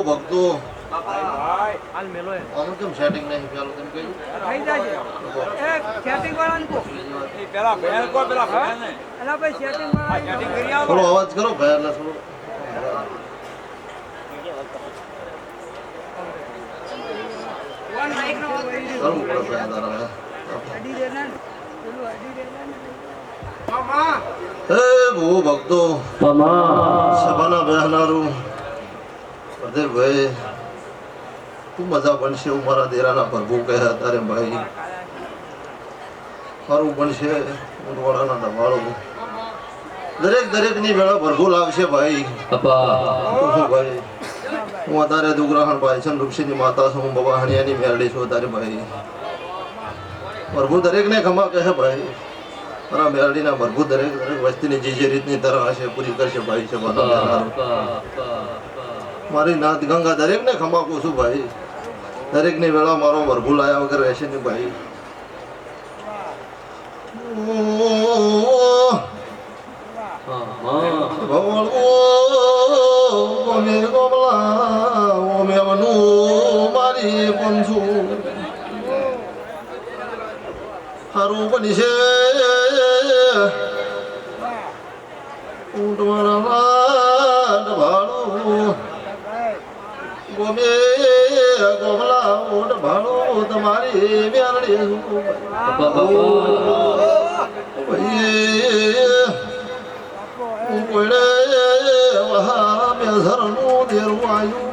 ભક્તો આનું કેમ સેટિંગ નહીં પેલું તેમ કહ્યું થઈ જાય એ સેટિંગ વાળાને કો પેલા ભેર કો પેલા ભેર ને એલા ભાઈ સેટિંગ વાળા સેટિંગ કરી આવો થોડો અવાજ કરો ભેર ને થોડો વન માઈક નો કરવું પડે ભેર દારા અડી દેના પેલું અડી દેના મામા હે બહુ ભક્તો મામા સભાના બહેનારું અરે ભાઈ તું મજા બનશે હું મારા દેરાના પ્રભુ કહ્યા તારે ભાઈ મારું બનશે ઊંટવાળાના ડબાળું દરેક ની વેળા પ્રભુ લાવશે ભાઈ ભાઈ હું અત્યારે દુગ્રહણ ભાઈ છે ઋષિની માતા છું હું બાબા હણિયાની મેરડી છું તારે ભાઈ પ્રભુ દરેકને ખમા કહે ભાઈ મારા મેરડીના પ્રભુ દરેક વસ્તીની જે રીતની તરહ હશે પૂરી કરશે ભાઈ છે મારી નાથ ગંગા દરેક ને ખમાકું છું ભાઈ દરેક ની વેળા મારો પ્રભુ લાયા વગર રહેશે ને ભાઈ મારી પંછુ હારું બની છે ઊંટ મારા ભાડું ગોમે ગોમલા ઊંટ ભાડું તમારી મેરડી કોઈને વહા મેઝરનું દેરું આવ્યું